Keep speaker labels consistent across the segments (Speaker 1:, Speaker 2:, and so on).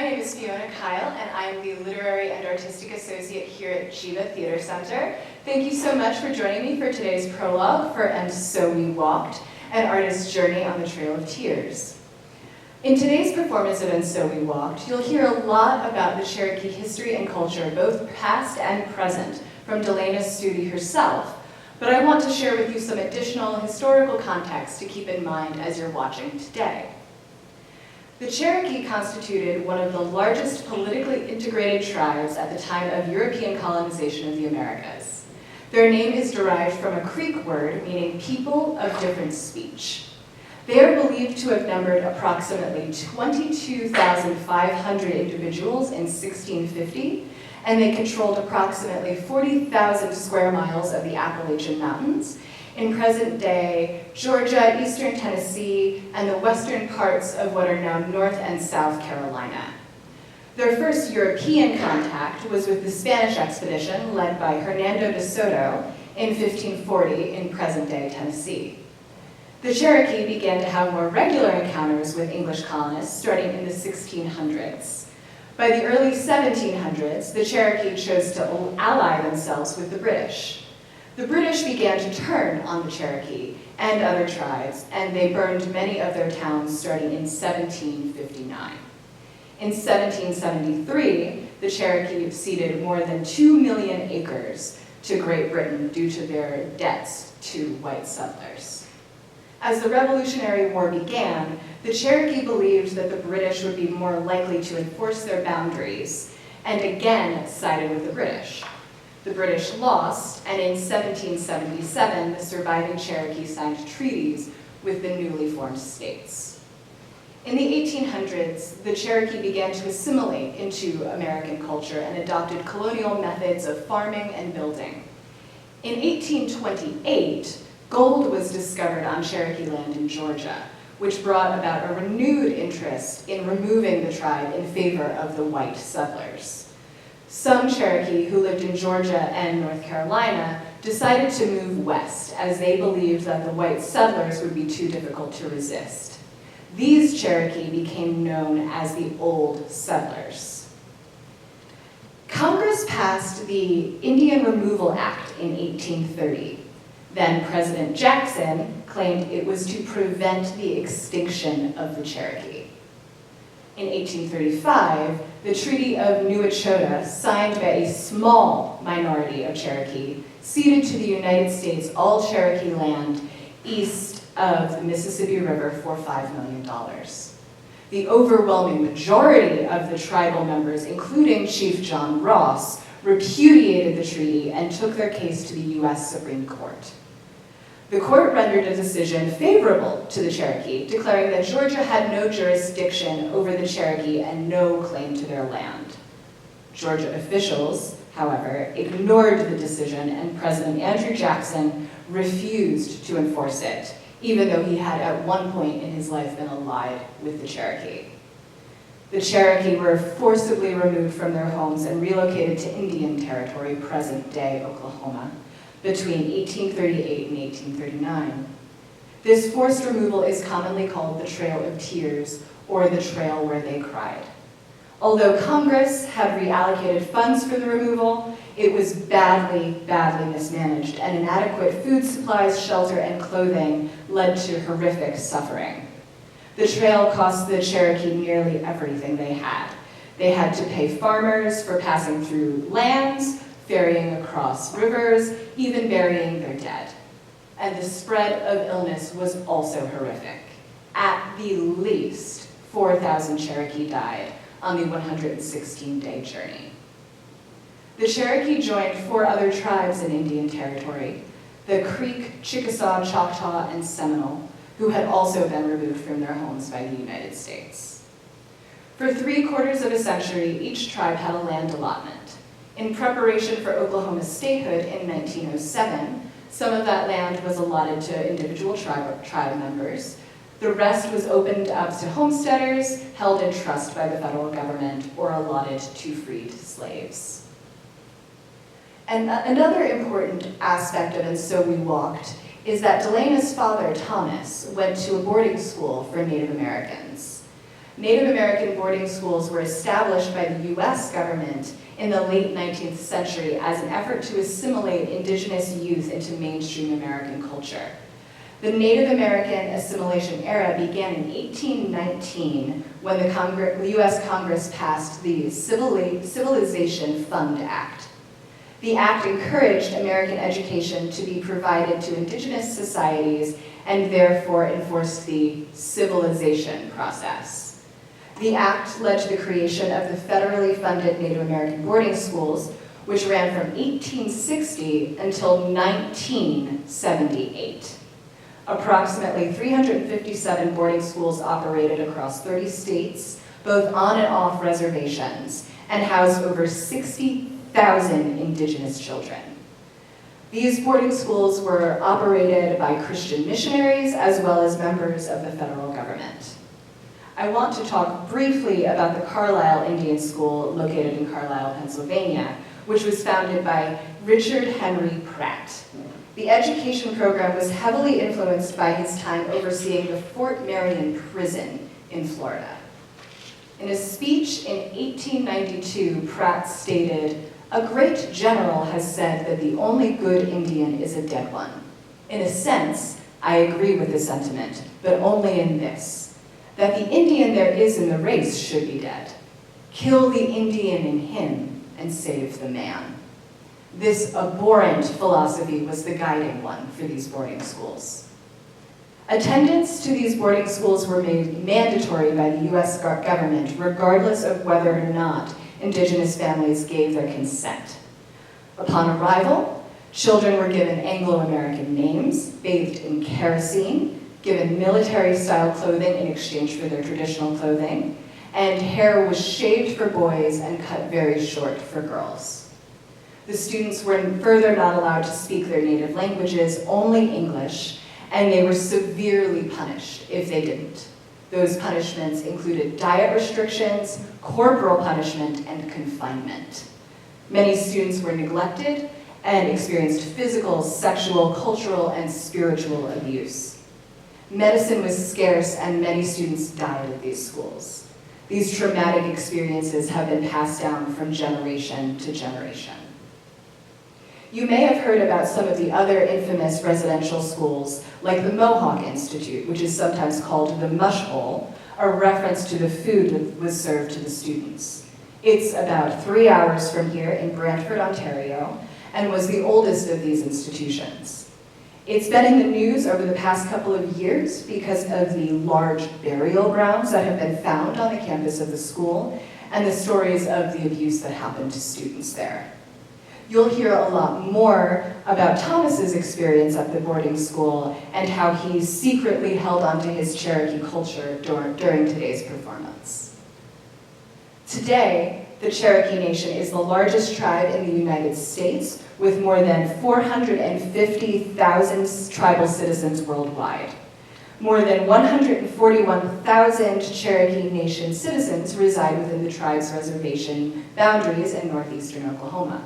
Speaker 1: My name is Fiona Kyle, and I am the Literary and Artistic Associate here at Geva Theatre Center. Thank you so much for joining me for today's prologue for And So We Walked, an artist's journey on the Trail of Tears. In today's performance of And So We Walked, you'll hear a lot about the Cherokee history and culture, both past and present, from DeLanna Studi herself, but I want to share with you some additional historical context to keep in mind as you're watching today. The Cherokee constituted one of the largest politically integrated tribes at the time of European colonization of the Americas. Their name is derived from a Creek word meaning people of different speech. They are believed to have numbered approximately 22,500 individuals in 1650, and they controlled approximately 40,000 square miles of the Appalachian Mountains in present-day Georgia, eastern Tennessee, and the western parts of what are now North and South Carolina. Their first European contact was with the Spanish expedition led by Hernando de Soto in 1540 in present-day Tennessee. The Cherokee began to have more regular encounters with English colonists starting in the 1600s. By the early 1700s, the Cherokee chose to ally themselves with the British. The British began to turn on the Cherokee and other tribes, and they burned many of their towns starting in 1759. In 1773, the Cherokee ceded more than 2 million acres to Great Britain due to their debts to white settlers. As the Revolutionary War began, the Cherokee believed that the British would be more likely to enforce their boundaries, and again sided with the British. The British lost, and in 1777, the surviving Cherokee signed treaties with the newly formed states. In the 1800s, the Cherokee began to assimilate into American culture and adopted colonial methods of farming and building. In 1828, gold was discovered on Cherokee land in Georgia, which brought about a renewed interest in removing the tribe in favor of the white settlers. Some Cherokee who lived in Georgia and North Carolina decided to move west as they believed that the white settlers would be too difficult to resist. These Cherokee became known as the Old Settlers. Congress passed the Indian Removal Act in 1830. Then President Jackson claimed it was to prevent the extinction of the Cherokee. In 1835, the Treaty of New Echota, signed by a small minority of Cherokee, ceded to the United States all Cherokee land east of the Mississippi River for $5 million. The overwhelming majority of the tribal members, including Chief John Ross, repudiated the treaty and took their case to the U.S. Supreme Court. The court rendered a decision favorable to the Cherokee, declaring that Georgia had no jurisdiction over the Cherokee and no claim to their land. Georgia officials, however, ignored the decision, and President Andrew Jackson refused to enforce it, even though he had at one point in his life been allied with the Cherokee. The Cherokee were forcibly removed from their homes and relocated to Indian Territory, present-day Oklahoma, between 1838 and 1839. This forced removal is commonly called the Trail of Tears, or the Trail Where They Cried. Although Congress had reallocated funds for the removal, it was badly mismanaged, and inadequate food supplies, shelter, and clothing led to horrific suffering. The trail cost the Cherokee nearly everything they had. They had to pay farmers for passing through lands, ferrying across rivers, even burying their dead. And the spread of illness was also horrific. At the least, 4,000 Cherokee died on the 116-day journey. The Cherokee joined 4 other tribes in Indian Territory, the Creek, Chickasaw, Choctaw, and Seminole, who had also been removed from their homes by the United States. For 3/4 of a century, each tribe had a land allotment. In preparation for Oklahoma's statehood in 1907, some of that land was allotted to individual tribe members. The rest was opened up to homesteaders, held in trust by the federal government, or allotted to freed slaves. And another important aspect of And So We Walked is that DeLanna's father, Thomas, went to a boarding school for Native Americans. Native American boarding schools were established by the US government in the late 19th century as an effort to assimilate indigenous youth into mainstream American culture. The Native American assimilation era began in 1819 when the US Congress passed the Civilization Fund Act. The act encouraged American education to be provided to indigenous societies and therefore enforced the civilization process. The act led to the creation of the federally funded Native American boarding schools, which ran from 1860 until 1978. Approximately 357 boarding schools operated across 30 states, both on and off reservations, and housed over 60,000 indigenous children. These boarding schools were operated by Christian missionaries as well as members of the federal government. I want to talk briefly about the Carlisle Indian School located in Carlisle, Pennsylvania, which was founded by Richard Henry Pratt. The education program was heavily influenced by his time overseeing the Fort Marion prison in Florida. In a speech in 1892, Pratt stated, "A great general has said that the only good Indian is a dead one. In a sense, I agree with the sentiment, but only in this, that the Indian there is in the race should be dead. Kill the Indian in him and save the man." This abhorrent philosophy was the guiding one for these boarding schools. Attendance to these boarding schools were made mandatory by the US government, regardless of whether or not indigenous families gave their consent. Upon arrival, children were given Anglo-American names, bathed in kerosene, given military-style clothing in exchange for their traditional clothing, and hair was shaved for boys and cut very short for girls. The students were further not allowed to speak their native languages, only English, and they were severely punished if they didn't. Those punishments included diet restrictions, corporal punishment, and confinement. Many students were neglected and experienced physical, sexual, cultural, and spiritual abuse. Medicine was scarce, and many students died at these schools. These traumatic experiences have been passed down from generation to generation. You may have heard about some of the other infamous residential schools, like the Mohawk Institute, which is sometimes called the Mush Hole, a reference to the food that was served to the students. It's about 3 hours from here in Brantford, Ontario, and was the oldest of these institutions. It's been in the news over the past couple of years because of the large burial grounds that have been found on the campus of the school and the stories of the abuse that happened to students there. You'll hear a lot more about Thomas's experience at the boarding school and how he secretly held onto his Cherokee culture during today's performance. Today, the Cherokee Nation is the largest tribe in the United States, with more than 450,000 tribal citizens worldwide. More than 141,000 Cherokee Nation citizens reside within the tribe's reservation boundaries in northeastern Oklahoma.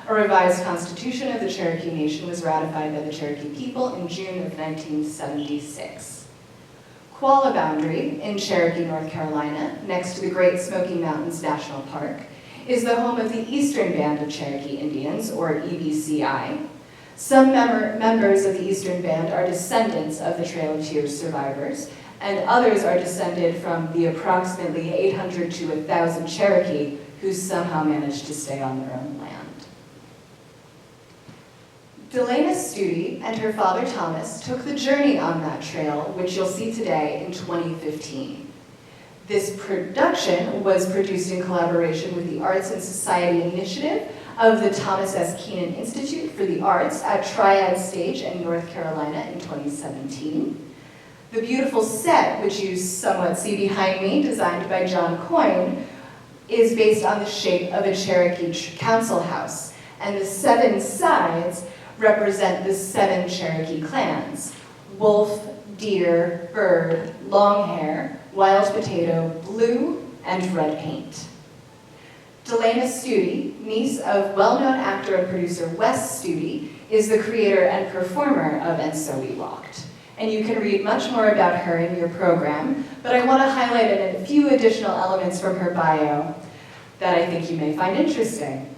Speaker 1: A revised constitution of the Cherokee Nation was ratified by the Cherokee people in June of 1976. Qualla Boundary in Cherokee, North Carolina, next to the Great Smoky Mountains National Park, is the home of the Eastern Band of Cherokee Indians, or EBCI. Some members of the Eastern Band are descendants of the Trail of Tears survivors, and others are descended from the approximately 800 to 1,000 Cherokee who somehow managed to stay on their own land. DeLanna Studi and her father Thomas took the journey on that trail, which you'll see today, in 2015. This production was produced in collaboration with the Arts and Society Initiative of the Thomas S. Keenan Institute for the Arts at Triad Stage in North Carolina in 2017. The beautiful set, which you somewhat see behind me, designed by John Coyne, is based on the shape of a Cherokee council house, and the 7 sides represent the 7 Cherokee clans: wolf, deer, bird, longhair, wild potato, blue, and red paint. DeLanna Studi, niece of well-known actor and producer Wes Studi, is the creator and performer of And So We Walked. and you can read much more about her in your program, but I want to highlight a few additional elements from her bio that I think you may find interesting.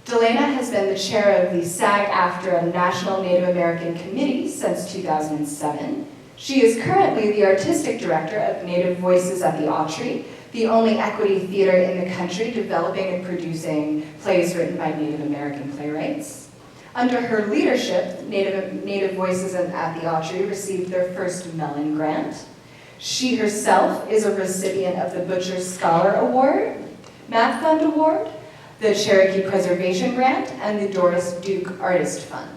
Speaker 1: DeLanna has been the chair of the SAG-AFTRA National Native American Committee since 2007. She is currently the artistic director of Native Voices at the Autry, the only equity theater in the country developing and producing plays written by Native American playwrights. Under her leadership, Native Voices at the Autry received their first Mellon Grant. She herself is a recipient of the Butcher Scholar Award, Math Fund Award, the Cherokee Preservation Grant, and the Doris Duke Artist Fund.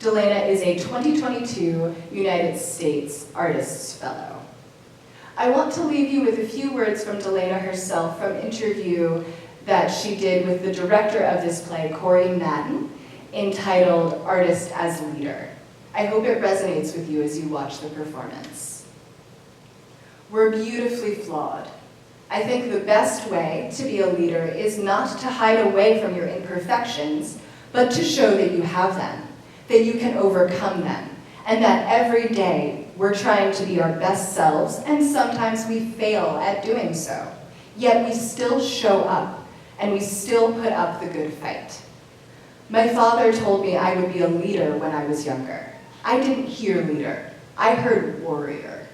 Speaker 1: DeLanna is a 2022 United States Artists Fellow. I want to leave you with a few words from DeLanna herself from an interview that she did with the director of this play, Corey Madden, entitled Artist as Leader. I hope it resonates with you as you watch the performance. We're beautifully flawed. I think the best way to be a leader is not to hide away from your imperfections, but to show that you have them, that you can overcome them, and that every day we're trying to be our best selves, and sometimes we fail at doing so. Yet we still show up, and we still put up the good fight. My father told me I would be a leader when I was younger. I didn't hear leader, I heard warrior.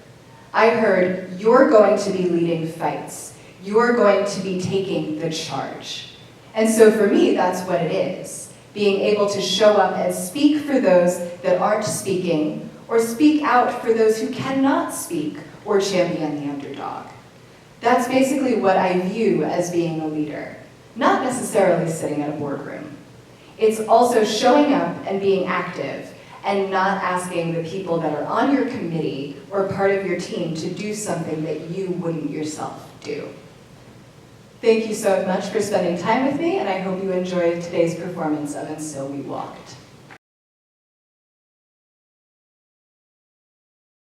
Speaker 1: I heard, you're going to be leading fights. You're going to be taking the charge. And so for me, that's what it is. Being able to show up and speak for those that aren't speaking, or speak out for those who cannot speak or champion the underdog. That's basically what I view as being a leader, not necessarily sitting at a boardroom. It's also showing up and being active, and not asking the people that are on your committee or part of your team to do something that you wouldn't yourself do. Thank you so much for spending time with me, and I hope you enjoyed today's performance of And Still We Walked.